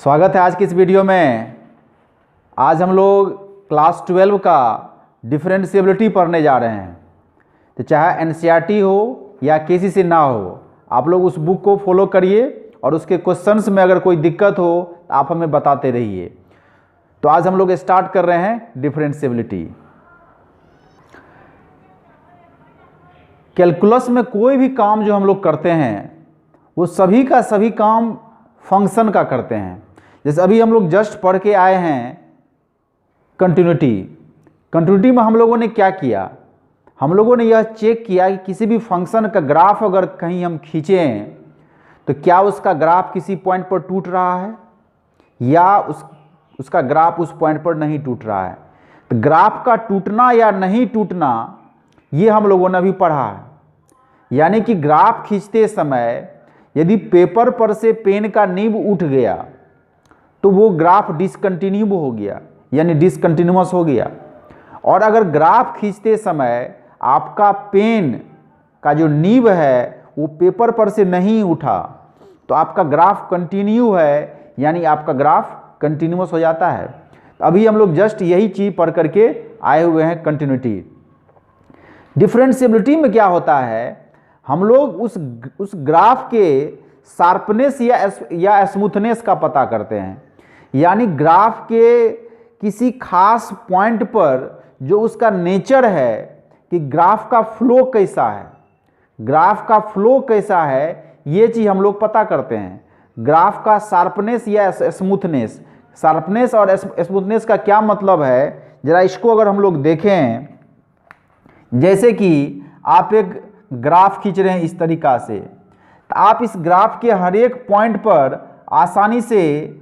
स्वागत है आज की इस वीडियो में। आज हम लोग क्लास 12 का डिफरेंशिएबिलिटी पढ़ने जा रहे हैं। तो चाहे एनसीईआरटी हो या किसी से ना हो, आप लोग उस बुक को फॉलो करिए और उसके क्वेश्चंस में अगर कोई दिक्कत हो तो आप हमें बताते रहिए। तो आज हम लोग स्टार्ट कर रहे हैं डिफरेंशिएबिलिटी। कैलकुलस में कोई भी काम जो हम लोग करते हैं वो सभी का सभी काम फंक्शन का करते हैं। जैसे अभी हम लोग जस्ट पढ़ के आए हैं कंटिन्यूटी में हम लोगों ने क्या किया, हम लोगों ने यह चेक किया कि किसी भी फंक्शन का ग्राफ अगर कहीं हम खींचें तो क्या उसका ग्राफ किसी पॉइंट पर टूट रहा है या उसका ग्राफ उस पॉइंट पर नहीं टूट रहा है। तो ग्राफ का टूटना या नहीं टूटना ये हम लोगों ने अभी पढ़ा है। यानी कि ग्राफ खींचते समय यदि पेपर पर से पेन का नीब उठ गया तो वो ग्राफ डिसकंटिन्यू हो गया, यानी डिसकंटिन्यूअस हो गया। और अगर ग्राफ खींचते समय आपका पेन का जो नीब है वो पेपर पर से नहीं उठा तो आपका ग्राफ कंटिन्यू है, यानी आपका ग्राफ कंटिन्यूअस हो जाता है। तो अभी हम लोग जस्ट यही चीज़ पढ़ करके आए हुए हैं कंटिन्यूटी। डिफरेंशिएबिलिटी में क्या होता है, हम लोग उस ग्राफ के शार्पनेस या स्मूथनेस का पता करते हैं। यानी ग्राफ के किसी खास पॉइंट पर जो उसका नेचर है कि ग्राफ का फ्लो कैसा है, ग्राफ का फ्लो कैसा है, ये चीज़ हम लोग पता करते हैं। ग्राफ का शार्पनेस या स्मूथनेस, शार्पनेस और स्मूथनेस का क्या मतलब है, ज़रा इसको अगर हम लोग देखें। जैसे कि आप एक ग्राफ खींच रहे हैं इस तरीक़ा से, तो आप इस ग्राफ के हर एक पॉइंट पर आसानी से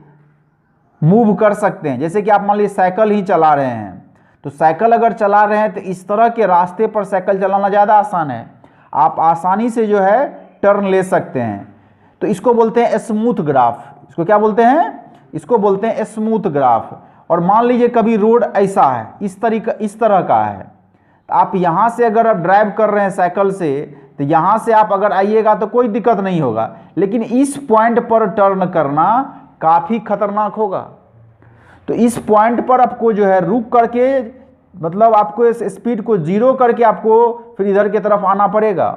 मूव कर सकते हैं। जैसे कि आप मान लीजिए साइकिल ही चला रहे हैं, तो साइकिल अगर चला रहे हैं तो इस तरह के रास्ते पर साइकिल चलाना ज़्यादा आसान है, आप आसानी से जो है टर्न ले सकते हैं। तो इसको बोलते हैं स्मूथ ग्राफ। इसको क्या बोलते हैं? इसको बोलते हैं स्मूथ ग्राफ। और मान लीजिए कभी रोड ऐसा है, इस तरह का है, तो आप यहाँ से अगर आप ड्राइव कर रहे हैं साइकिल से, तो यहाँ से आप अगर आइएगा तो कोई दिक्कत नहीं होगा, लेकिन इस पॉइंट पर टर्न करना काफ़ी खतरनाक होगा। तो इस पॉइंट पर आपको जो है रुक करके, मतलब आपको इस स्पीड को जीरो करके आपको फिर इधर की तरफ आना पड़ेगा।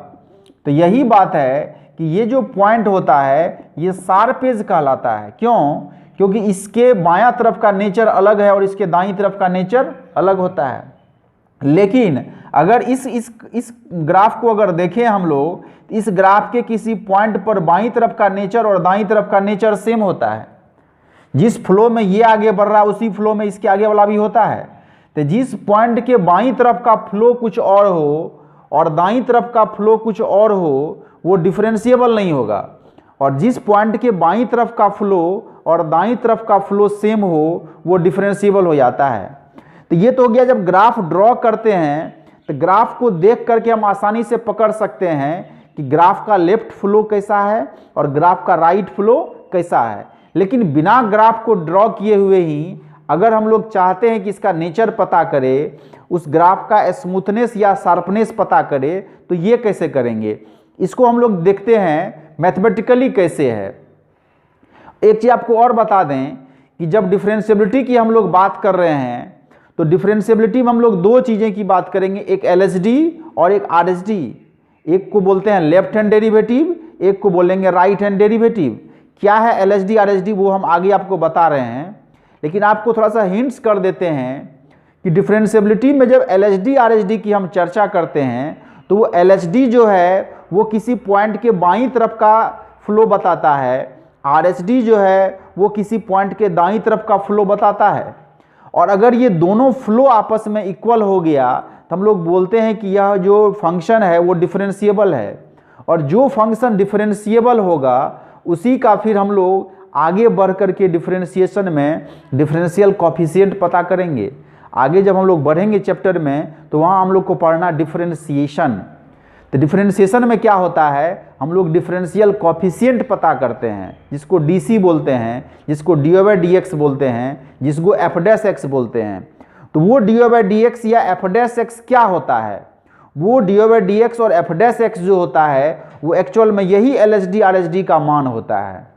तो यही बात है कि ये जो पॉइंट होता है ये शार्प एज कहलाता है। क्यों? क्योंकि इसके बायां तरफ का नेचर अलग है और इसके दाईं तरफ का नेचर अलग होता है। लेकिन अगर इस ग्राफ को अगर देखें हम लोग, इस ग्राफ के किसी पॉइंट पर बाईं तरफ का नेचर और दाईं तरफ का नेचर सेम होता है। जिस फ्लो में ये आगे बढ़ रहा है उसी फ्लो में इसके आगे वाला भी होता है। तो जिस पॉइंट के बाईं तरफ का फ्लो कुछ और हो और दाईं तरफ का फ्लो कुछ और हो, वो डिफरेंशिएबल नहीं होगा। और जिस पॉइंट के बाईं तरफ का फ्लो और दाईं तरफ का फ्लो सेम हो, वो डिफरेंशिएबल हो जाता है। तो ये तो हो गया जब ग्राफ ड्रॉ करते हैं तो ग्राफ को देख करके हम आसानी से पकड़ सकते हैं कि ग्राफ का लेफ्ट फ्लो कैसा है और ग्राफ का राइट फ्लो कैसा है। लेकिन बिना ग्राफ को ड्रॉ किए हुए ही अगर हम लोग चाहते हैं कि इसका नेचर पता करें, उस ग्राफ का स्मूथनेस या शार्पनेस पता करें, तो ये कैसे करेंगे? इसको हम लोग देखते हैं मैथमेटिकली कैसे है। एक चीज़ आपको और बता दें कि जब डिफरेंशिएबिलिटी की हम लोग बात कर रहे हैं तो डिफरेंशिएबिलिटी में हम लोग दो चीज़ें की बात करेंगे, एक एलएचडी और एक आरएचडी। एक को बोलते हैं लेफ्ट हैंड डेरिवेटिव, एक को बोलेंगे राइट हैंड डेरिवेटिव। क्या है एलएचडी आरएचडी वो हम आगे आपको बता रहे हैं, लेकिन आपको थोड़ा सा हिंट्स कर देते हैं कि डिफरेंशिएबिलिटी में जब एलएचडी आरएचडी की हम चर्चा करते हैं तो वो एलएचडी जो है वो किसी पॉइंट के बाईं तरफ का फ्लो बताता है, आरएचडी जो है वो किसी पॉइंट के दाईं तरफ का फ्लो बताता है। और अगर ये दोनों फ्लो आपस में इक्वल हो गया तो हम लोग बोलते हैं कि यह जो फंक्शन है वो डिफरेंशिएबल है। और जो फंक्शन डिफरेंशिएबल होगा उसी का फिर हम लोग आगे बढ़ करके डिफरेंशिएशन में डिफरेंशियल कोएफिशिएंट पता करेंगे। आगे जब हम लोग बढ़ेंगे चैप्टर में तो वहाँ हम लोग को पढ़ना डिफरेंशिएशन। तो डिफरेंशिएशन में क्या होता है, हम लोग डिफरेंशियल कोएफिशिएंट पता करते हैं, जिसको डीसी बोलते हैं, जिसको dy/dx बोलते हैं, जिसको f' बोलते हैं। तो वो dy/dx या f' क्या होता है? वो dy/dx और f' जो होता है वो एक्चुअल में यही एलएचडी आरएचडी का मान होता है।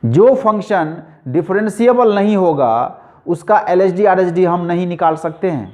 जो फंक्शन डिफरेंशिएबल नहीं होगा उसका LHD RHD हम नहीं निकाल सकते हैं।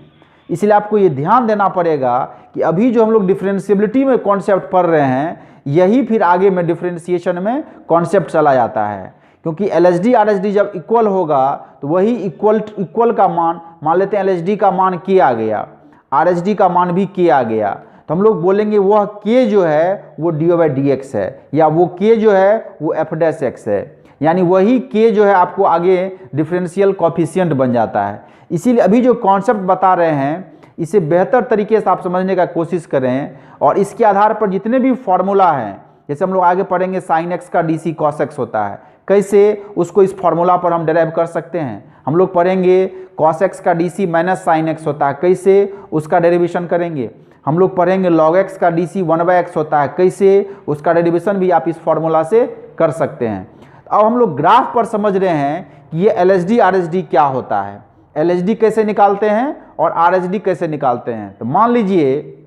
इसलिए आपको ये ध्यान देना पड़ेगा कि अभी जो हम लोग डिफरेंशिएबिलिटी में कॉन्सेप्ट पढ़ रहे हैं यही फिर आगे में डिफरेंशिएशन में कॉन्सेप्ट चला जाता है, क्योंकि LHD RHD जब इक्वल होगा तो वही इक्वल का मान लेते हैं LHD का मान k आ गया, RHD का मान भी k आ गया, तो हम लोग बोलेंगे वह k जो है वो dy/dx है, या वो k जो है वो f'(x) है, यानी वही k जो है आपको आगे डिफरेंशियल कोफिशिएंट बन जाता है। इसीलिए अभी जो कॉन्सेप्ट बता रहे हैं इसे बेहतर तरीके से आप समझने का कोशिश करें, और इसके आधार पर जितने भी फॉर्मूला हैं, जैसे हम लोग आगे पढ़ेंगे sin x का dc cos x होता है, कैसे उसको इस फॉर्मूला पर हम डेराइव कर सकते हैं। हम लोग पढ़ेंगे cos x का dc माइनस sin x होता है, कैसे उसका डेरिवेशन करेंगे। हम लोग पढ़ेंगे log x का dc 1/x होता है, कैसे उसका डेरिवेशन भी आप इस फॉर्मूला से कर सकते हैं। अब हम लोग ग्राफ पर समझ रहे हैं कि ये LHD RHD क्या होता है, LHD कैसे निकालते हैं और RHD कैसे निकालते हैं। तो मान लीजिए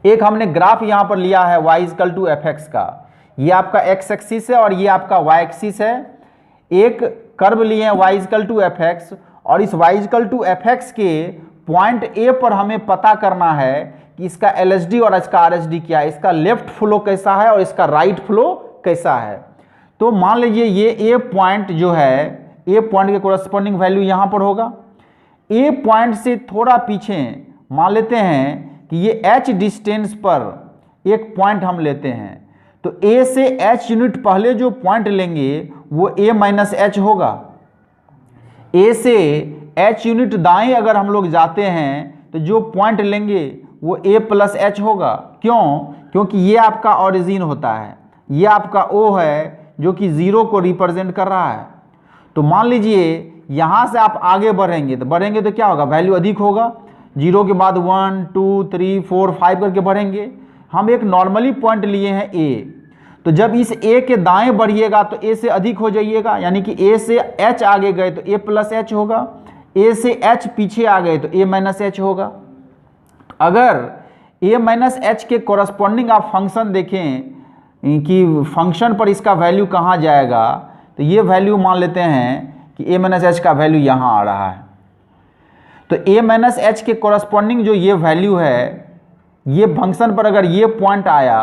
एक हमने ग्राफ यहाँ पर लिया है y = fx का, ये आपका x एक्सिस है और ये आपका y एक्सिस है। एक कर्व लिए हैं y = fx, और इस y = fx के पॉइंट A पर हमें पता करना है कि इसका LHD और इसका RHD क्या है, इसका लेफ्ट फ्लो कैसा है और इसका राइट फ्लो कैसा है। तो मान लीजिए ये A पॉइंट जो है, A पॉइंट के कोरस्पॉन्डिंग वैल्यू यहाँ पर होगा। A पॉइंट से थोड़ा पीछे मान लेते हैं कि ये H डिस्टेंस पर एक पॉइंट हम लेते हैं, तो A से H यूनिट पहले जो पॉइंट लेंगे वो A-H होगा। A से H यूनिट दाएं अगर हम लोग जाते हैं तो जो पॉइंट लेंगे वो A+H होगा। क्यों? क्योंकि ये आपका ओरिजिन होता है, ये आपका O है जो कि 0 को रिप्रेजेंट कर रहा है। तो मान लीजिए यहाँ से आप आगे बढ़ेंगे तो क्या होगा, वैल्यू अधिक होगा, 0 के बाद 1 2 3 4 5 करके बढ़ेंगे। हम एक नॉर्मली पॉइंट लिए हैं A, तो जब इस A के दाएं बढ़िएगा तो A से अधिक हो जाइएगा, यानी कि A से H आगे गए तो A+H होगा, A से H पीछे आ गए तो A-H होगा। अगर A-H के कोरस्पॉन्डिंग आप फंक्शन देखें कि फंक्शन पर इसका वैल्यू कहाँ जाएगा, तो ये वैल्यू मान लेते हैं कि A-H का वैल्यू यहाँ आ रहा है। तो A-H के कोरस्पॉन्डिंग जो ये वैल्यू है, ये फंक्शन पर अगर ये पॉइंट आया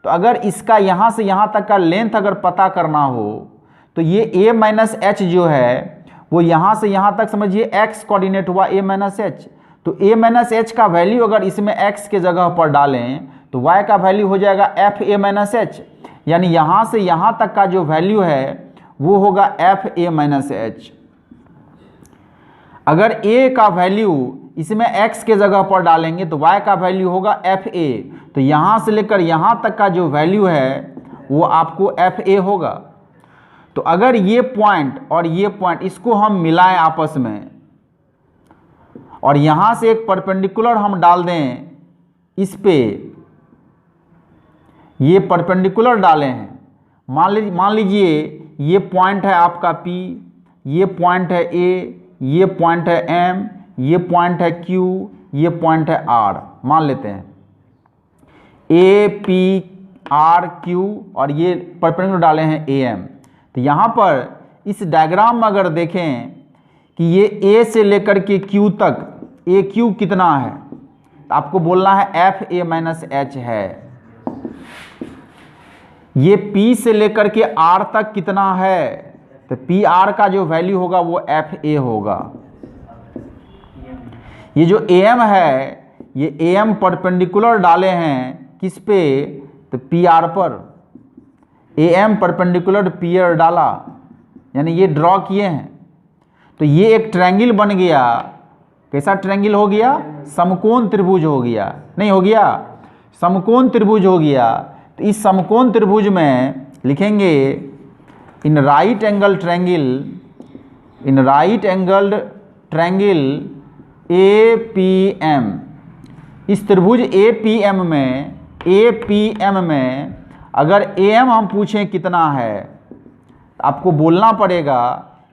तो अगर इसका यहाँ से यहाँ तक का लेंथ अगर पता करना हो तो ये A-H जो है वो यहाँ से यहाँ तक समझिए x कोऑर्डिनेट हुआ A-H, तो A-H का वैल्यू अगर इसमें x के जगह पर डालें तो y का वैल्यू हो जाएगा f(A-H), यानी यहाँ से यहाँ तक का जो वैल्यू है वो होगा f(A-H)। अगर a का वैल्यू इसमें x के जगह पर डालेंगे तो y का वैल्यू होगा fa, तो यहाँ से लेकर यहाँ तक का जो वैल्यू है वो आपको fa होगा। तो अगर ये पॉइंट और ये पॉइंट इसको हम मिलाएं आपस में और यहाँ से एक परपेंडिकुलर हम डाल दें इस पे, ये परपेंडिकुलर डाले हैं, मान लीजिए ये पॉइंट है आपका P, ये पॉइंट है A, ये पॉइंट है M, ये पॉइंट है Q, ये पॉइंट है R, मान लेते हैं A P R Q और ये परपेंडिकुलर डाले हैं AM। तो यहाँ पर इस डायग्राम में अगर देखें कि ये A से लेकर के Q तक AQ कितना है तो आपको बोलना है fa-H है। ये P से लेकर के R तक कितना है तो PR का जो वैल्यू होगा वो fa होगा। ये जो AM है ये AM परपेंडिकुलर डाले हैं किस पे तो PR पर, AM परपेंडिकुलर PR डाला, यानी ये ड्रॉ किए हैं। तो ये एक ट्रायंगल बन गया। कैसा ट्रायंगल हो गया? समकोण त्रिभुज हो गया, नहीं हो गया? समकोण त्रिभुज हो गया। तो इस समकोण त्रिभुज में लिखेंगे in right angle triangle APM। इस त्रिभुज APM में अगर AM हम पूछें कितना है तो आपको बोलना पड़ेगा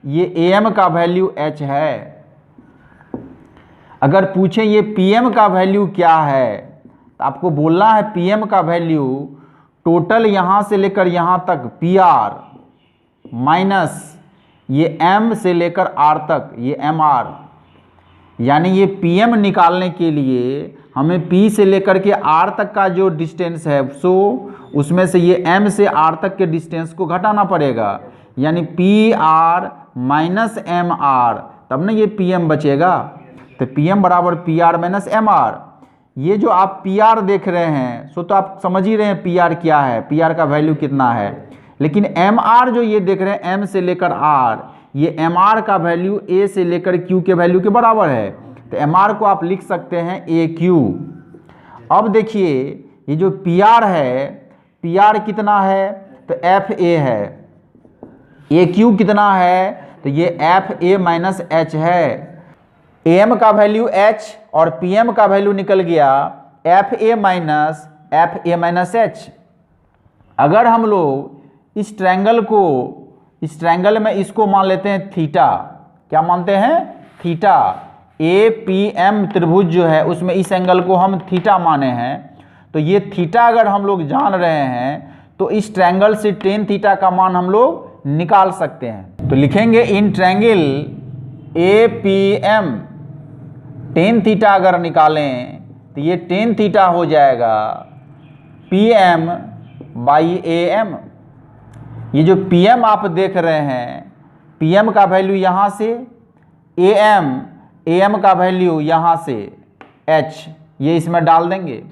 ये AM का वैल्यू H है। अगर पूछें ये PM का वैल्यू क्या है तो आपको बोलना है PM का वैल्यू टोटल यहाँ से लेकर यहाँ तक PR माइनस ये m से लेकर r तक, ये mr, यानी ये pm निकालने के लिए हमें p से लेकर के r तक का जो डिस्टेंस है, सो उसमें से ये m से r तक के डिस्टेंस को घटाना पड़ेगा, यानी pr माइनस mr, तब ना ये pm बचेगा। तो pm बराबर pr माइनस mr। ये जो आप pr देख रहे हैं, सो तो आप समझ ही रहे हैं pr क्या है, pr का वैल्यू कितना है। लेकिन mr जो ये देख रहे हैं m से लेकर r, ये mr का वैल्यू a से लेकर q के वैल्यू के बराबर है। तो mr को आप लिख सकते हैं aq। अब देखिए ये जो pr है, pr कितना है, तो fa है। aq कितना है, तो ये fa माइनस h है। am का वैल्यू h और pm का वैल्यू निकल गया fa माइनस h। अगर हम लोग इस ट्रायंगल में इसको मान लेते हैं थीटा, क्या मानते हैं, थीटा। APM त्रिभुज जो है उसमें इस एंगल को हम थीटा माने हैं, तो ये थीटा अगर हम लोग जान रहे हैं तो इस ट्रायंगल से टेन थीटा का मान हम लोग निकाल सकते हैं। तो लिखेंगे in triangle APM tan theta अगर निकालें तो ये टेन थीटा हो जाएगा PM बाई AM। ये जो PM आप देख रहे हैं, PM का वैल्यू यहाँ से, AM का वैल्यू यहाँ से, H ये इसमें डाल देंगे।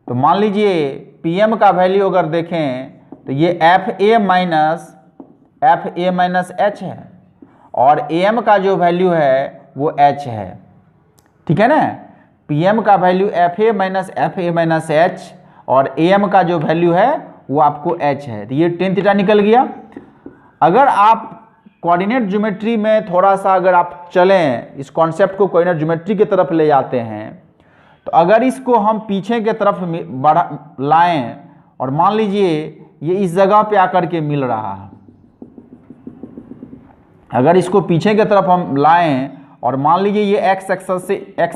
तो मान लीजिए PM का वैल्यू अगर देखें तो ये FA माइनस H है, और AM का जो वैल्यू है वो H है, ठीक है ना। PM का वैल्यू FA माइनस H और AM का जो वैल्यू है वो आपको H है। तो ये टेन थीटा निकल गया। अगर आप कोऑर्डिनेट ज्योमेट्री में थोड़ा सा अगर आप चलें, इस कॉन्सेप्ट को कोऑर्डिनेट ज्योमेट्री की तरफ ले जाते हैं, तो अगर इसको हम पीछे के तरफ बढ़ा लाएं और मान लीजिए ये इस जगह पे आकर के मिल रहा है, अगर इसको पीछे की तरफ हम लाएं और मान लीजिए ये एक्स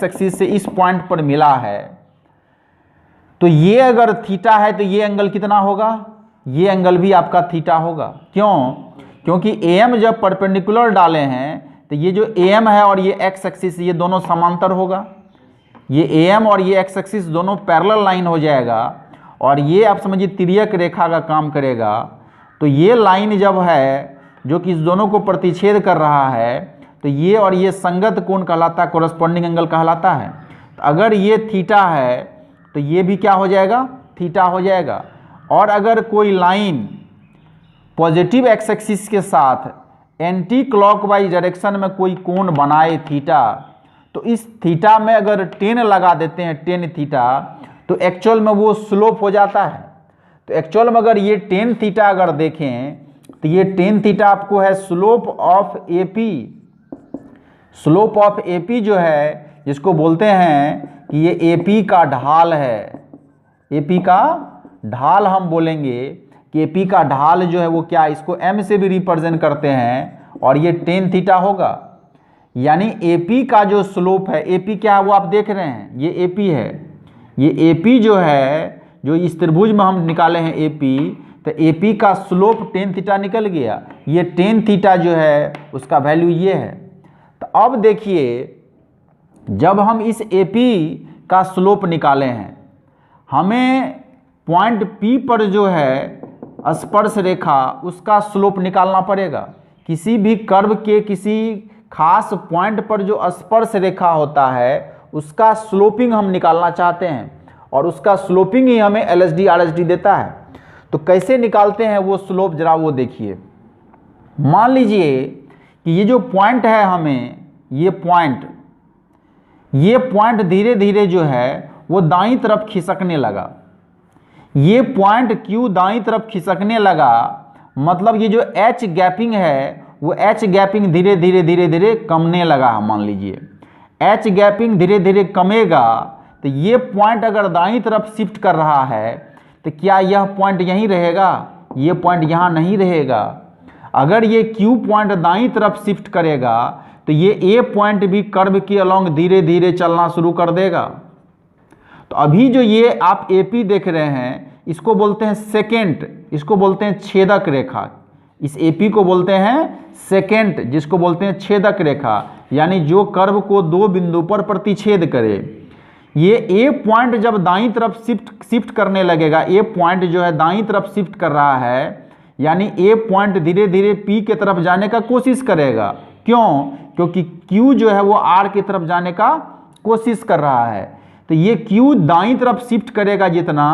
एक्सिस से इस पॉइंट पर मिला है, तो ये अगर थीटा है तो ये एंगल कितना होगा, ये एंगल भी आपका थीटा होगा। क्यों? क्योंकि AM जब परपेंडिकुलर डाले हैं तो ये जो AM है और ये एक्स एक्सिस ये दोनों समांतर होगा, ये AM और ये एक्स एक्सिस दोनों पैरेलल लाइन हो जाएगा, और ये आप समझिए तिर्यक रेखा का काम करेगा। तो ये लाइन जब है जो कि इस दोनों को प्रतिच्छेद कर रहा है, तो ये और ये संगत कोण कहलाता है, कोरस्पॉन्डिंग एंगल कहलाता है। तो अगर ये थीटा है तो ये भी क्या हो जाएगा, थीटा हो जाएगा। और अगर कोई लाइन पॉजिटिव एक्स एक्सिस के साथ एंटी क्लॉकवाइज डायरेक्शन में कोई कोण बनाए थीटा, तो इस थीटा में अगर 10 लगा देते हैं, 10 थीटा, तो एक्चुअल में वो स्लोप हो जाता है। तो एक्चुअल में अगर ये 10 थीटा अगर देखें तो ये 10 थीटा आपको है slope of AP। Slope of AP जो है जिसको बोलते हैं कि ये AP का ढाल है, AP का ढाल हम बोलेंगे कि AP का ढाल जो है वो क्या, इसको M से भी रिप्रेजेंट करते हैं, और ये 10 थीटा होगा। यानी AP का जो स्लोप है, AP क्या है वो आप देख रहे हैं, ये AP है। ये AP जो है, जो इस त्रिभुज में हम निकाले हैं AP, तो AP का स्लोप 10 थीटा निकल गया। ये 10 थीटा जो है उसका वैल्यू ये है। तो अब देखिए जब हम इस AP का स्लोप निकाले हैं, हमें पॉइंट P पर जो है स्पर्श रेखा उसका स्लोप निकालना पड़ेगा। किसी भी कर्व के किसी खास पॉइंट पर जो स्पर्श रेखा होता है उसका स्लोपिंग हम निकालना चाहते हैं, और उसका स्लोपिंग ही हमें LSD RSD देता है। तो कैसे निकालते हैं वो स्लोप, जरा वो देखिए। मान लीजिए कि ये जो पॉइंट है, हमें ये पॉइंट धीरे धीरे जो है वो दाईं तरफ खिसकने लगा। ये पॉइंट Q दाईं तरफ खिसकने लगा, मतलब ये जो H गैपिंग है वो H गैपिंग धीरे धीरे कमने लगा। मान लीजिए H गैपिंग धीरे धीरे कमेगा, तो ये पॉइंट अगर दाईं तरफ शिफ्ट कर रहा है तो क्या यह पॉइंट यहीं रहेगा, ये पॉइंट यहाँ नहीं रहेगा। अगर ये Q पॉइंट दाईं तरफ शिफ्ट करेगा तो ये A पॉइंट भी कर्व के अलॉन्ग धीरे धीरे चलना शुरू कर देगा। तो अभी जो ये आप AP देख रहे हैं इसको बोलते हैं सेकेंट, इसको बोलते हैं छेदक रेखा। इस AP को बोलते हैं सेकेंट, जिसको बोलते हैं छेदक रेखा, यानी जो कर्व को दो बिंदु पर प्रतिच्छेद करे। ये A पॉइंट जब दाईं तरफ शिफ्ट करने लगेगा, A पॉइंट जो है दाईं तरफ शिफ्ट कर रहा है, यानी A पॉइंट धीरे धीरे P के तरफ जाने का कोशिश करेगा। क्यों? क्योंकि Q जो है वो R की तरफ जाने का कोशिश कर रहा है। तो ये Q दाईं तरफ शिफ्ट करेगा जितना,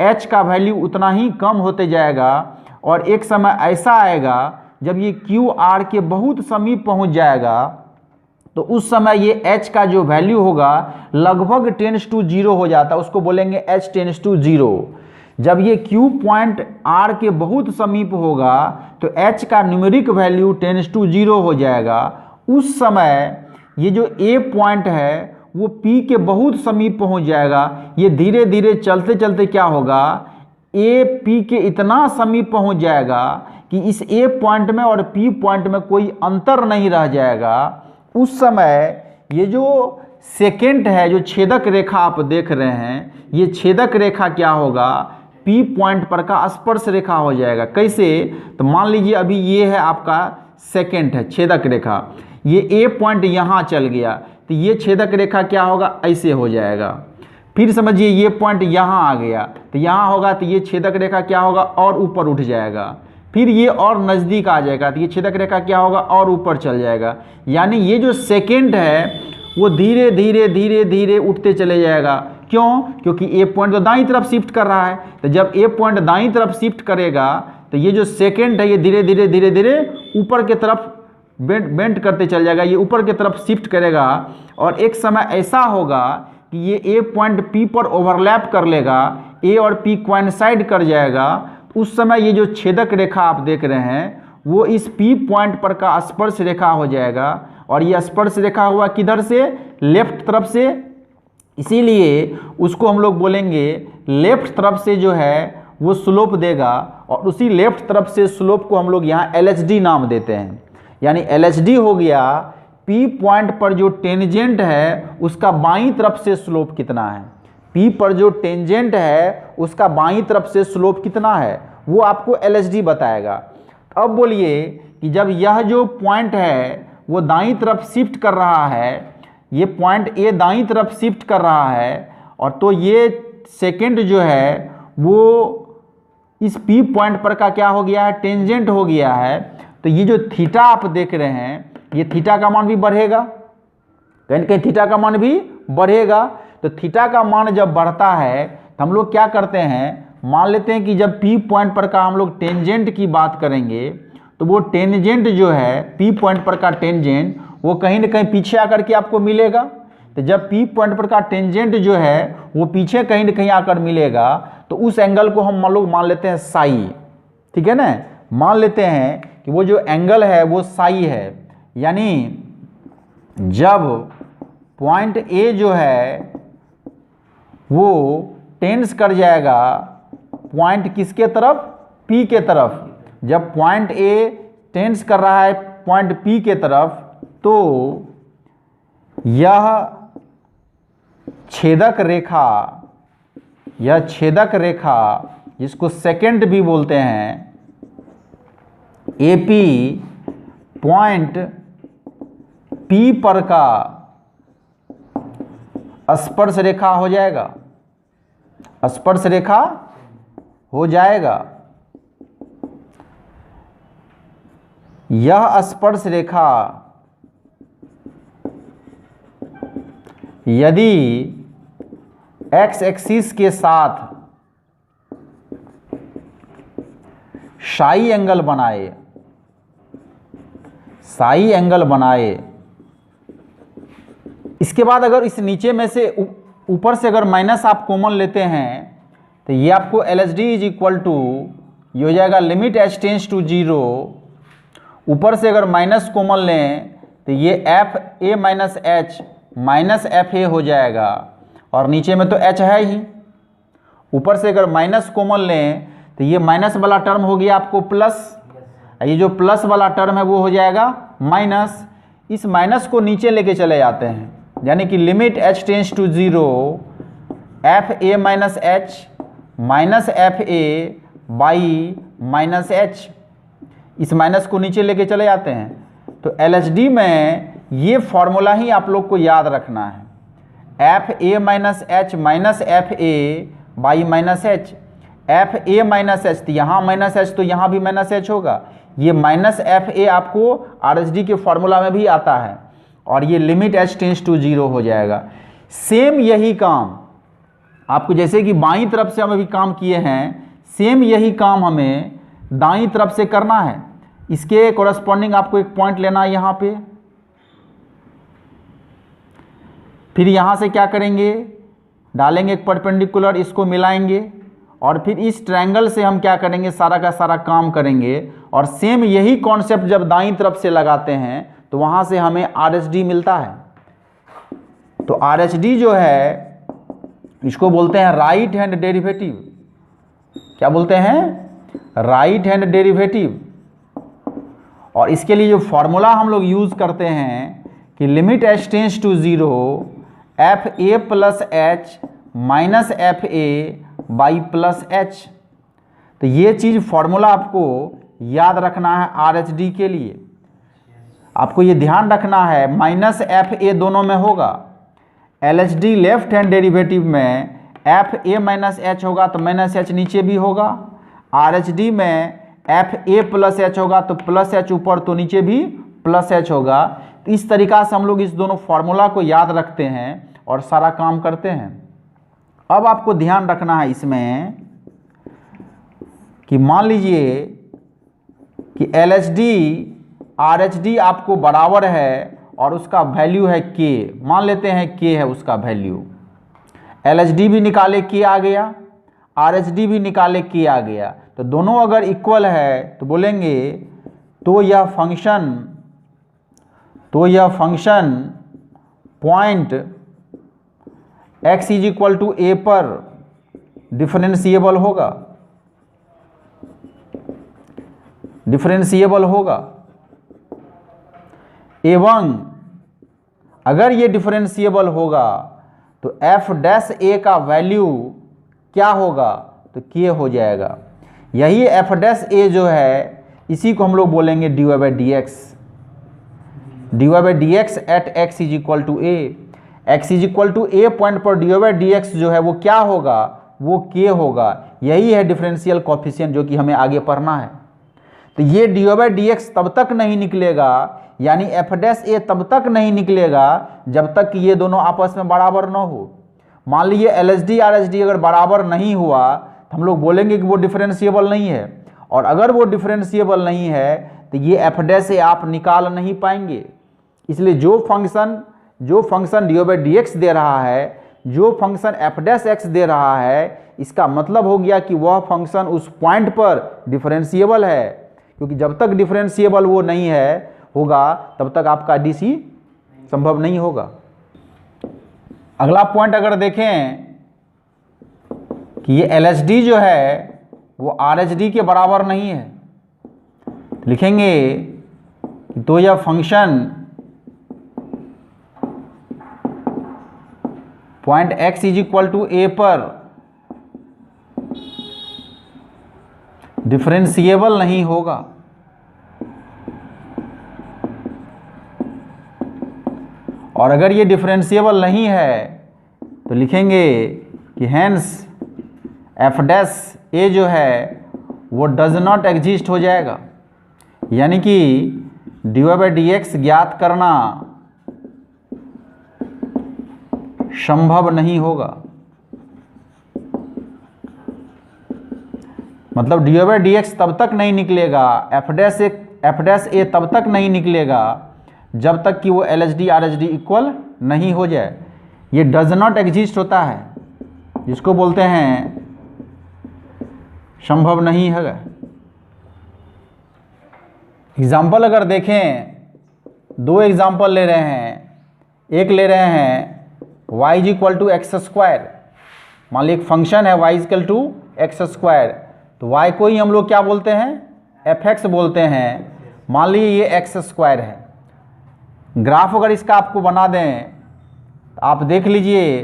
H का वैल्यू उतना ही कम होते जाएगा, और एक समय ऐसा आएगा जब ये Q R के बहुत समीप पहुंच जाएगा, तो उस समय ये H का जो वैल्यू होगा लगभग टेंड्स टू 0 हो जाता है, उसको बोलेंगे H टेंड्स टू 0। जब ये Q पॉइंट R के बहुत समीप होगा तो H का न्यूमेरिक वैल्यू टेंड्स टू 0 हो जाएगा। उस समय ये जो A पॉइंट है वो P के बहुत समीप पहुंच जाएगा। ये धीरे धीरे चलते चलते क्या होगा, A P के इतना समीप पहुंच जाएगा कि इस A पॉइंट में और P पॉइंट में कोई अंतर नहीं रह जाएगा। उस समय ये जो सेकेंड है, जो छेदक रेखा आप देख रहे हैं, ये छेदक रेखा क्या होगा, P पॉइंट पर का स्पर्श रेखा हो जाएगा। कैसे? तो मान लीजिए अभी ये है आपका सेकेंड है छेदक रेखा, ये A पॉइंट यहाँ चल गया, तो ये छेदक रेखा क्या होगा, ऐसे हो जाएगा। फिर समझिए ये पॉइंट यहाँ आ गया, तो यहाँ होगा, तो ये छेदक रेखा क्या होगा, और ऊपर उठ जाएगा। फिर ये और नज़दीक आ जाएगा, तो ये छेदक रेखा क्या होगा, और ऊपर चल जाएगा। यानी ये जो सेकेंड है वो धीरे धीरे धीरे धीरे उठते चले जाएगा। क्यों? क्योंकि A पॉइंट तो दाईं तरफ शिफ्ट कर रहा है, तो जब A पॉइंट दाईं तरफ शिफ्ट करेगा तो ये जो सेकेंड है ये धीरे धीरे धीरे धीरे ऊपर की तरफ बेंड करते चल जाएगा, ये ऊपर की तरफ शिफ्ट करेगा। और एक समय ऐसा होगा कि ये A पॉइंट P पर ओवरलैप कर लेगा, A और P कोइंसाइड कर जाएगा। उस समय ये जो छेदक रेखा आप देख रहे हैं वो इस P पॉइंट पर का स्पर्श रेखा हो जाएगा। और ये स्पर्श रेखा हुआ किधर से, लेफ्ट तरफ से, इसीलिए उसको हम लोग बोलेंगे लेफ्ट तरफ से जो है वो स्लोप देगा, और उसी लेफ्ट तरफ से स्लोप को हम लोग यहाँ LHD नाम देते हैं। यानी LHD हो गया P पॉइंट पर जो टेंजेंट है उसका बाईं तरफ से स्लोप कितना है, P पर जो टेंजेंट है उसका बाईं तरफ से स्लोप कितना है, वो आपको LHD बताएगा। अब बोलिए कि जब यह जो पॉइंट है वो दाईं तरफ शिफ्ट कर रहा है, ये पॉइंट A दाईं तरफ शिफ्ट कर रहा है, और तो ये सेकेंड जो है वो इस P पॉइंट पर का क्या हो गया है, टेंजेंट हो गया है। तो ये जो थीटा आप देख रहे हैं, ये थीटा का मान भी बढ़ेगा, कहीं ना कहीं थीटा का मान भी बढ़ेगा। तो थीटा का मान जब बढ़ता है तो हम लोग क्या करते हैं, मान लेते हैं कि जब P पॉइंट पर का हम लोग टेंजेंट की बात करेंगे, तो वो टेंजेंट जो है P पॉइंट पर का टेंजेंट वो कहीं ना कहीं पीछे आकर के आपको मिलेगा। तो जब P पॉइंट पर का टेंजेंट जो है वो पीछे कहीं ना कहीं आकर मिलेगा, तो उस एंगल को हम लोग मान लेते हैं साई। ठीक है ना, मान लेते हैं कि वो जो एंगल है वो साई है। यानी जब पॉइंट A जो है वो टेंस कर जाएगा पॉइंट किसके तरफ, P के तरफ। जब पॉइंट A टेंस कर रहा है पॉइंट P के तरफ, तो यह छेदक रेखा, यह छेदक रेखा जिसको सेकेंड भी बोलते हैं, AP पॉइंट P पर का स्पर्श रेखा हो जाएगा, स्पर्श रेखा हो जाएगा। यह स्पर्श रेखा यदि एक्स एक्सिस के साथ साई एंगल बनाए, साई एंगल बनाए, इसके बाद अगर इस नीचे में से ऊपर से अगर माइनस आप कॉमन लेते हैं तो ये आपको LHD इज इक्वल टू ये हो जाएगा लिमिट H टेंस टू 0। ऊपर से अगर माइनस कॉमन लें तो ये FA minus H minus FA हो जाएगा, और नीचे में तो H है ही। ऊपर से अगर माइनस कॉमन लें तो ये माइनस वाला टर्म हो गया आपको प्लस, ये जो प्लस वाला टर्म है वो हो जाएगा माइनस। इस माइनस को नीचे लेके चले जाते हैं, यानी कि limit H tends to 0 FA minus H minus FA by minus H। इस माइनस को नीचे लेके चले जाते हैं। तो LHD में ये फॉर्मूला ही आप लोग को याद रखना है, FA minus h minus FA by minus H. FA minus h, तो यहाँ माइनस एच तो यहाँ भी माइनस एच होगा। ये माइनस FA आपको RHD के फॉर्मूला में भी आता है, और ये लिमिट h टेंस टू 0 हो जाएगा। सेम यही काम आपको, जैसे कि बाईं तरफ से हम अभी काम किए हैं, सेम यही काम हमें दाईं तरफ से करना है। इसके कोरस्पॉन्डिंग आपको एक पॉइंट लेना है यहाँ पे, फिर यहाँ से क्या करेंगे, डालेंगे एक परपेंडिकुलर, इसको मिलाएंगे, और फिर इस ट्रायंगल से हम क्या करेंगे, सारा का सारा काम करेंगे। और सेम यही कॉन्सेप्ट जब दाईं तरफ से लगाते हैं तो वहाँ से हमें RHD मिलता है। तो RHD जो है इसको बोलते हैं राइट हैंड डेरिवेटिव। क्या बोलते हैं, राइट हैंड डेरिवेटिव। और इसके लिए जो फॉर्मूला हम लोग यूज़ करते हैं कि limit h tends to 0 FA plus h minus FA by plus h. तो ये चीज़ फॉर्मूला आपको याद रखना है RHD के लिए। आपको ये ध्यान रखना है माइनस FA दोनों में होगा। LHD लेफ्ट हैंड डेरिवेटिव में FA माइनस एच होगा तो माइनस एच नीचे भी होगा। RHD में FA प्लस एच होगा तो प्लस एच ऊपर, तो नीचे भी प्लस एच होगा। तो इस तरीक़ा से हम लोग इस दोनों फॉर्मूला को याद रखते हैं और सारा काम करते हैं। अब आपको ध्यान रखना है इसमें कि मान लीजिए कि LHD RHD आपको बराबर है और उसका वैल्यू है K। मान लेते हैं K है उसका वैल्यू। LHD भी निकाले K आ गया, RHD भी निकाले K आ गया। तो दोनों अगर इक्वल है तो बोलेंगे तो यह function point x is equal to A पर डिफरेंशिएबल होगा। एवं अगर ये डिफरेंशिएबल होगा तो f डैश a का वैल्यू क्या होगा, तो k हो जाएगा। यही f डैश a जो है इसी को हम लोग बोलेंगे dy/dx at x is equal to a। x is equal to a point पर dy/dx जो है वो क्या होगा, वो k होगा। यही है डिफरेंशियल कोफिशिएंट जो कि हमें आगे पढ़ना है। तो ये dy/dx तब तक नहीं निकलेगा, यानी f डैश a तब तक नहीं निकलेगा जब तक कि ये दोनों आपस में बराबर न हो। मान लीजिए LHD RHD अगर बराबर नहीं हुआ तो हम लोग बोलेंगे कि वो डिफरेंशिएबल नहीं है, और अगर वो डिफरेंशिएबल नहीं है तो ये f डैश a आप निकाल नहीं पाएंगे। इसलिए जो फंक्शन dy/dx दे रहा है, जो फंक्शन f डैश x दे रहा है, इसका मतलब हो गया कि वह फंक्शन उस पॉइंट पर डिफरेंशिएबल है, क्योंकि जब तक डिफरेंशिएबल वो नहीं होगा तब तक आपका DC संभव नहीं होगा। अगला पॉइंट अगर देखें कि ये LHD जो है वो RHD के बराबर नहीं है, लिखेंगे तो यह function point x is equal to A पर डिफरेंशिएबल नहीं होगा। और अगर ये डिफरेंशिएबल नहीं है तो लिखेंगे कि हेंस f डैश a जो है वो डज नॉट एग्जिस्ट हो जाएगा, यानी कि dy/dx ज्ञात करना संभव नहीं होगा। मतलब dy/dx तब तक नहीं निकलेगा, f डैश a तब तक नहीं निकलेगा जब तक कि वो LHD RHD इक्वल नहीं हो जाए। ये डज नॉट एग्जिस्ट होता है, जिसको बोलते हैं संभव नहीं है। एग्जाम्पल अगर देखें, दो एग्जाम्पल ले रहे हैं। एक ले रहे हैं y is equal to x square. मान लीजिए एक फंक्शन है y is equal to x square, तो y को ही हम लोग क्या बोलते हैं, fx बोलते हैं। मान लीजिए ये एक्स स्क्वायर है। ग्राफ अगर इसका आपको बना दें तो आप देख लीजिए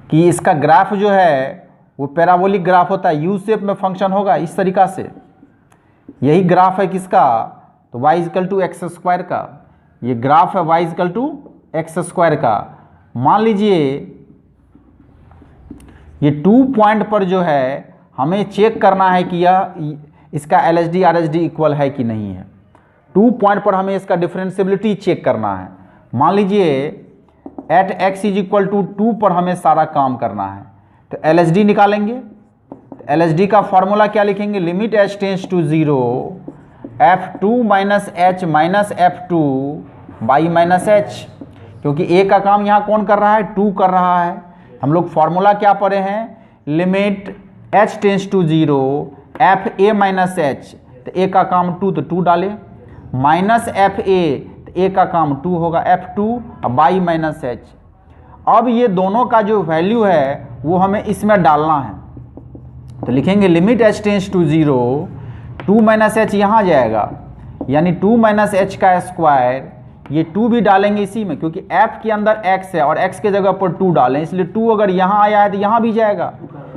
कि इसका ग्राफ जो है वो पैराबोलिक ग्राफ होता है, यू शेप में फंक्शन होगा इस तरीक़ा से। यही ग्राफ है किसका, तो y equal to x square का, ये ग्राफ है y equal to x square का। मान लीजिए ये 2 पॉइंट पर जो है हमें चेक करना है कि यह इसका LHD RHD इक्वल है कि नहीं है। 2 पॉइंट पर हमें इसका डिफरेंशियबिलिटी चेक करना है। मान लीजिए at x is equal to 2 पर हमें सारा काम करना है, तो LHD निकालेंगे। तो LHD का फॉर्मूला क्या लिखेंगे, limit h tends to 0 f2 minus h minus f2 by minus h, क्योंकि a का काम यहाँ कौन कर रहा है, 2 कर रहा है। हम लोग फॉर्मूला क्या पढ़े हैं, limit h tends to 0 f a minus h, तो ए का काम 2 तो 2 डाले, माइनस एफ ए तो ए का काम 2 होगा F2 बाई माइनस एच। अब ये दोनों का जो वैल्यू है वो हमें इसमें डालना है, तो लिखेंगे limit h tends to 0 2 minus h यहाँ जाएगा, यानी 2 माइनस एच का स्क्वायर, ये 2 भी डालेंगे इसी में क्योंकि f के अंदर x है और x के जगह पर 2 डालें, इसलिए 2 अगर यहाँ आया है तो यहाँ भी जाएगा,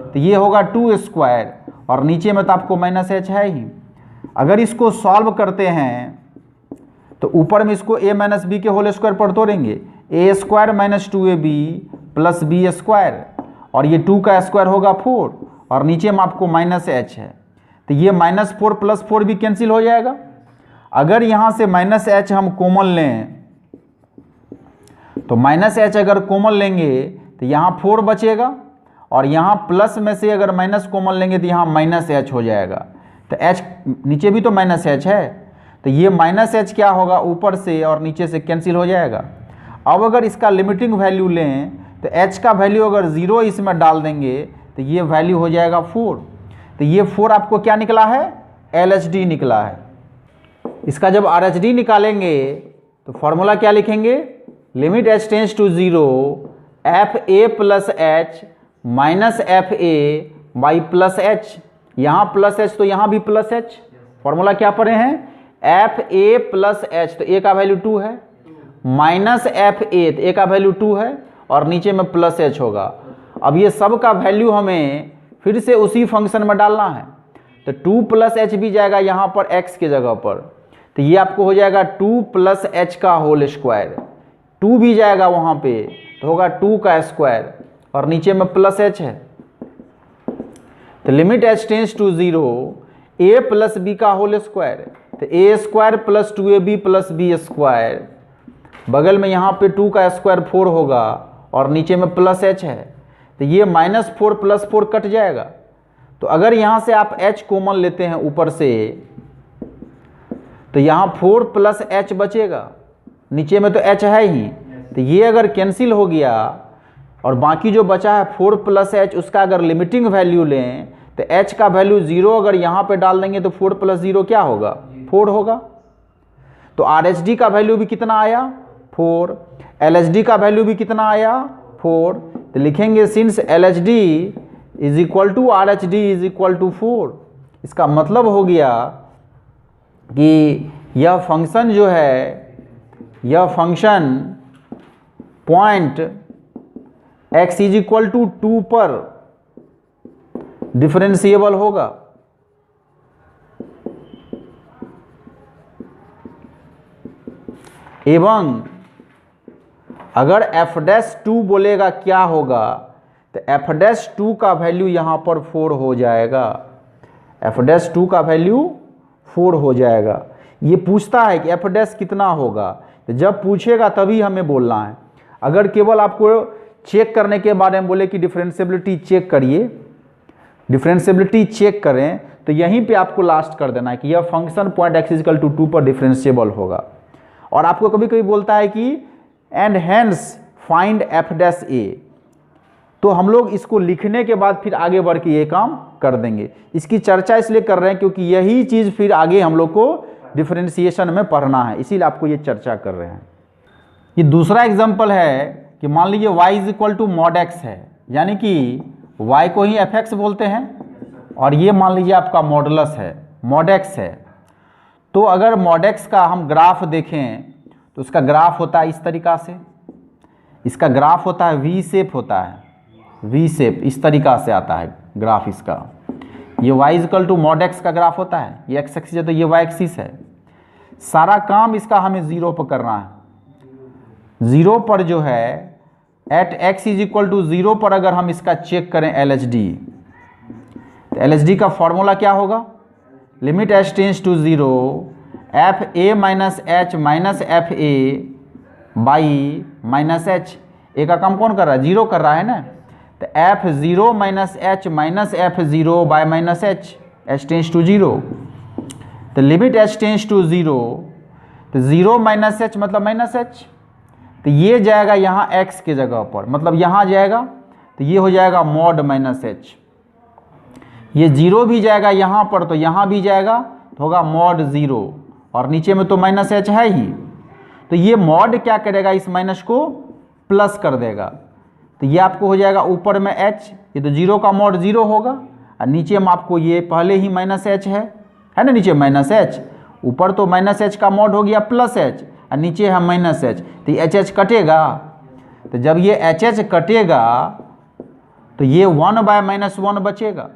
तो ये होगा 2 स्क्वायर और नीचे में तो आपको माइनस एच है ही। अगर इसको सॉल्व करते हैं तो ऊपर में इसको a माइनस बी के होल स्क्वायर पर तोड़ेंगे, a square minus 2ab plus b square, और ये 2 का स्क्वायर होगा 4 और नीचे में आपको माइनस एच है, तो ये माइनस 4 प्लस 4 भी कैंसिल हो जाएगा। अगर यहाँ से माइनस एच हम कॉमन लें तो माइनस एच अगर कॉमन लेंगे तो यहाँ 4 बचेगा और यहाँ प्लस में से अगर माइनस कॉमन लेंगे तो यहाँ माइनस एच हो जाएगा, तो एच नीचे भी तो माइनस एच है, तो ये माइनस एच क्या होगा ऊपर से और नीचे से कैंसिल हो जाएगा। अब अगर इसका लिमिटिंग वैल्यू लें तो एच का वैल्यू अगर 0 इसमें डाल देंगे तो ये वैल्यू हो जाएगा 4, तो ये 4 आपको क्या निकला है, LHD निकला है। इसका जब RHD निकालेंगे तो फॉर्मूला क्या लिखेंगे, limit h tends to 0 f a plus h minus f a by plus h, यहाँ प्लस एच तो यहाँ भी प्लस एच, फॉर्मूला क्या पढ़े हैं, एफ ए प्लस एच, तो ए का वैल्यू 2 है, माइनस एफ ए तो ए का वैल्यू 2 है और नीचे में प्लस एच होगा। अब ये सब का वैल्यू हमें फिर से उसी फंक्शन में डालना है, तो 2 प्लस एच भी जाएगा यहाँ पर x के जगह पर, तो ये आपको हो जाएगा 2 प्लस एच का होल स्क्वायर, 2 भी जाएगा वहाँ पे तो होगा 2 का स्क्वायर और नीचे में प्लस एच है, तो limit h tends to 0 a plus b का होल स्क्वायर, तो a square plus 2ab plus b square, बगल में यहाँ पे 2 का स्क्वायर 4 होगा और नीचे में प्लस h है, तो ये माइनस 4 प्लस 4 कट जाएगा। तो अगर यहाँ से आप h कॉमन लेते हैं ऊपर से तो यहाँ 4 प्लस h बचेगा, नीचे में तो h है ही, तो ये अगर कैंसिल हो गया और बाकी जो बचा है 4 प्लस एच, उसका अगर लिमिटिंग वैल्यू लें तो h का वैल्यू 0 अगर यहाँ पे डाल देंगे तो 4 प्लस 0 क्या होगा, 4 होगा। तो RHD का वैल्यू भी कितना आया, 4, LHD का वैल्यू भी कितना आया, 4, तो लिखेंगे since LHD is equal to RHD is equal to 4। इसका मतलब हो गया कि यह फंक्शन जो है, यह function point x is equal to 2 पर डिफरेंशिएबल होगा। एवं अगर f'2 बोलेगा क्या होगा, तो f'2 का वैल्यू यहाँ पर 4 हो जाएगा, f'2 का वैल्यू 4 हो जाएगा। ये पूछता है कि f' कितना होगा, तो जब पूछेगा तभी हमें बोलना है। अगर केवल आपको चेक करने के बारे में बोले कि डिफरेंशिएबिलिटी चेक करिए, डिफरेंशिएबिलिटी चेक करें, तो यहीं पे आपको लास्ट कर देना है कि यह function point x equal to 2 पर डिफरेंशिएबल होगा। और आपको कभी कभी बोलता है कि एंड हेंस फाइंड f', तो हम लोग इसको लिखने के बाद फिर आगे बढ़ के ये काम कर देंगे। इसकी चर्चा इसलिए कर रहे हैं क्योंकि यही चीज़ फिर आगे हम लोग को डिफरेंशिएशन में पढ़ना है, इसीलिए आपको ये चर्चा कर रहे हैं। ये दूसरा एग्जाम्पल है कि मान लीजिए y is equal to mod x है, यानी कि y को ही fx बोलते हैं और ये मान लीजिए आपका मॉडुलस है, मॉड x है। तो अगर मॉड x का हम ग्राफ देखें तो उसका ग्राफ होता है इस तरीक़ा से, इसका ग्राफ होता है वी शेप होता है, वी शेप इस तरीक़ा से आता है ग्राफ इसका। ये y equal to mod x का ग्राफ होता है, ये x एक्सिस है तो ये y एक्सिस है। सारा काम इसका हमें 0 पर करना है। 0 पर जो है at x is equal to 0 पर अगर हम इसका चेक करें LHD, तो LHD का फॉर्मूला क्या होगा, limit h tends to 0 f a minus h minus f a by minus h. A का काम कौन कर रहा है, 0 कर रहा है ना, तो f 0 minus h minus f 0 by minus h, h tends to 0। तो लिमिट एच टेंस टू 0, तो 0 माइनस एच मतलब माइनस एच, तो ये जाएगा यहाँ x के जगह पर, मतलब यहाँ जाएगा तो ये हो जाएगा मॉड माइनस एच। ये 0 भी जाएगा यहाँ पर तो यहाँ भी जाएगा तो होगा मॉड 0, और नीचे में तो माइनस एच है ही, तो ये मॉड क्या करेगा, इस माइनस को प्लस कर देगा। तो ये आपको हो जाएगा ऊपर में h, ये तो 0 का मॉड 0 होगा, और नीचे में आपको ये पहले ही माइनस एच है ना, नीचे माइनस एच, ऊपर तो माइनस एच का मॉड हो गया प्लस एच, और नीचे है माइनस एच, तो एच एच कटेगा। तो जब ये एच एच कटेगा तो ये 1 बाय माइनस 1 बचेगा,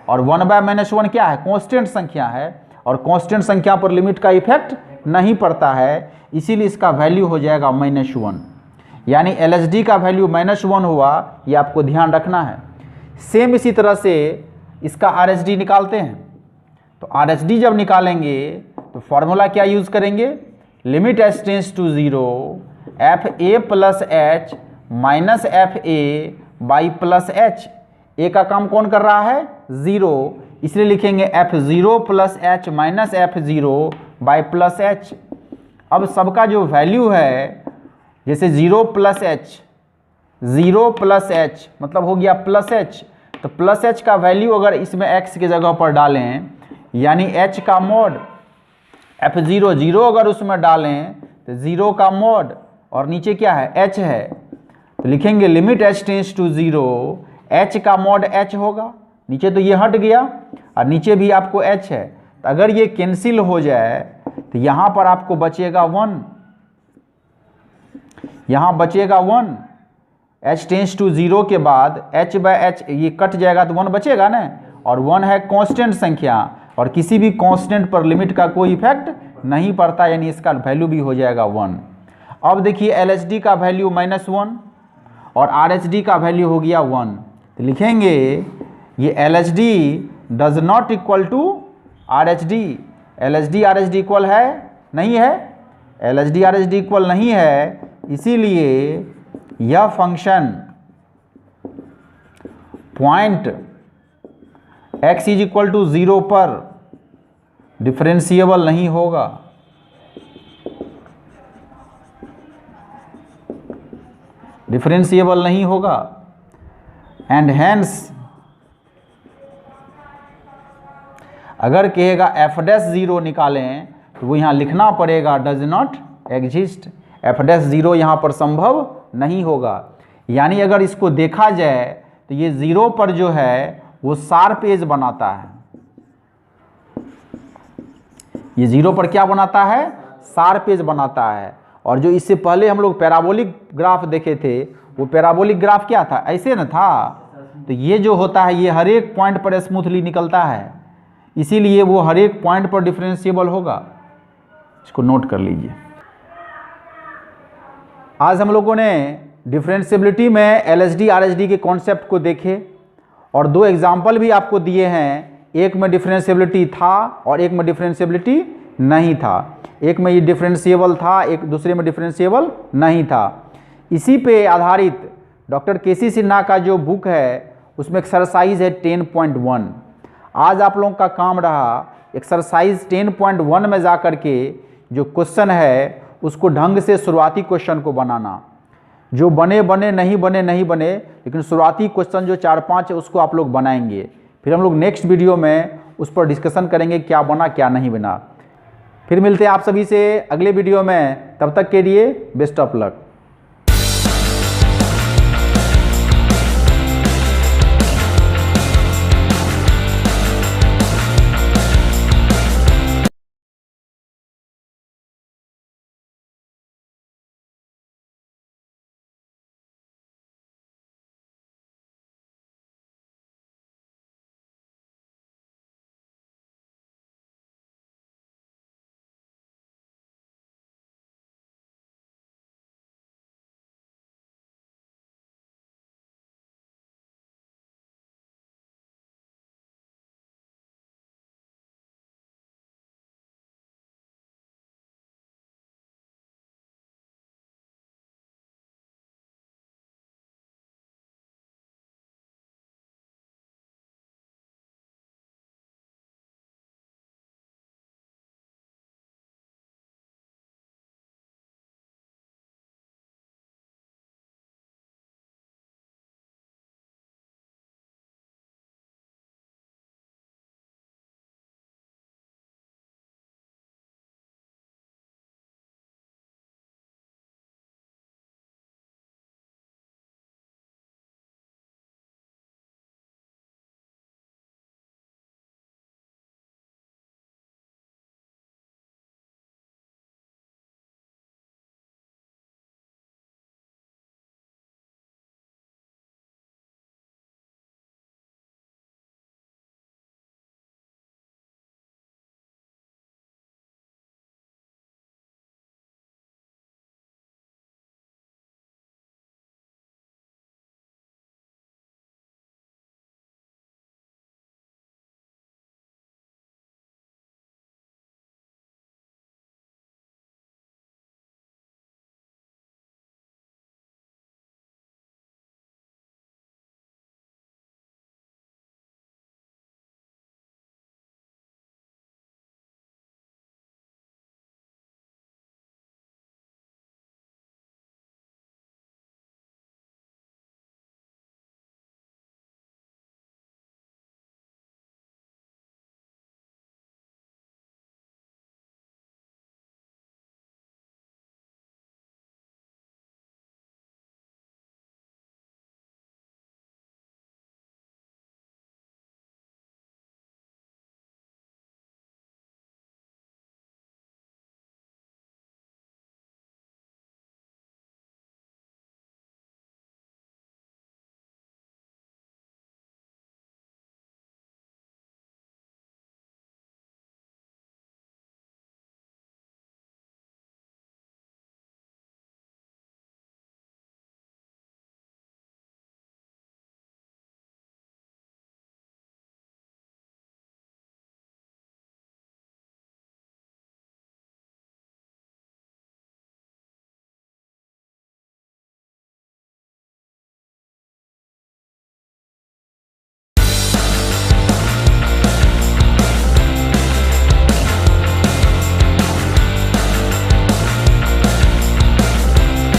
और 1 बाय माइनस 1 क्या है, कांस्टेंट संख्या है, और कांस्टेंट संख्या पर लिमिट का इफेक्ट नहीं पड़ता है, इसीलिए इसका वैल्यू हो जाएगा -1। यानी LHD का वैल्यू -1 हुआ, ये आपको ध्यान रखना है। सेम इसी तरह से इसका RHD निकालते हैं। तो RHD जब निकालेंगे तो फॉर्मूला क्या यूज़ करेंगे, limit h tends to 0 f a plus h minus f a by plus h. A का काम कौन कर रहा है, 0, इसलिए लिखेंगे f0 plus h minus f0 by plus H. अब सबका जो वैल्यू है, जैसे 0 प्लस एच, 0 प्लस एच मतलब हो गया प्लस एच, तो प्लस एच का वैल्यू अगर इसमें x की जगह पर डालें, यानी h का मॉड f0 0 अगर उसमें डालें तो 0 का मॉड, और नीचे क्या है h है, तो लिखेंगे limit h tends to 0 h का मॉड h होगा, नीचे तो ये हट गया और नीचे भी आपको h है, तो अगर ये कैंसिल हो जाए तो यहाँ पर आपको बचेगा 1, यहाँ बचेगा 1, h टेंस टू 0 के बाद h बाय h ये कट जाएगा तो 1 बचेगा ना, और 1 है कांस्टेंट संख्या, और किसी भी कांस्टेंट पर लिमिट का कोई इफेक्ट नहीं पड़ता, यानी इसका वैल्यू भी हो जाएगा 1। अब देखिए LHD का वैल्यू -1 और RHD का वैल्यू हो गया 1, तो लिखेंगे ये LHD does not equal to RHD। LHD RHD इक्वल है, नहीं है, LHD RHD इक्वल नहीं है, इसीलिए यह function point x is equal to 0 पर डिफरेंशिएबल नहीं होगा। डिफरेंशिएबल नहीं होगा, एंड हेंस अगर कहेगा f'0 निकालें तो वो यहाँ लिखना पड़ेगा डज नॉट एग्जिस्ट। f'0 यहाँ पर संभव नहीं होगा, यानी अगर इसको देखा जाए तो ये 0 पर जो है वो शार्प एज बनाता है। ये 0 पर क्या बनाता है, शार्प एज बनाता है। और जो इससे पहले हम लोग पैराबोलिक ग्राफ देखे थे, वो पैराबोलिक ग्राफ क्या था, ऐसे न था, तो ये जो होता है ये हर एक पॉइंट पर स्मूथली निकलता है, इसीलिए वो हर एक पॉइंट पर डिफरेंशिएबल होगा। इसको नोट कर लीजिए। आज हम लोगों ने डिफरेंशिएबिलिटी में LHD RHD के कॉन्सेप्ट को देखे और 2 एग्जाम्पल भी आपको दिए हैं, एक में डिफरेंशिएबिलिटी था और एक में डिफरेंशिएबिलिटी नहीं था। एक में ये डिफरेंशिएबल था, एक दूसरे में डिफरेंशिएबल नहीं था। इसी पे आधारित डॉक्टर KC सिन्हा का जो बुक है उसमें एक्सरसाइज है 10.1। आज आप लोगों का काम रहा एक्सरसाइज 10.1 में जा कर के जो क्वेश्चन है उसको ढंग से शुरुआती क्वेश्चन को बनाना। जो बने बने, नहीं बने नहीं बने, लेकिन शुरुआती क्वेश्चन जो 4-5 है उसको आप लोग बनाएंगे। फिर हम लोग नेक्स्ट वीडियो में उस पर डिस्कशन करेंगे क्या बना क्या नहीं बना। फिर मिलते हैं आप सभी से अगले वीडियो में, तब तक के लिए बेस्ट ऑफ लक।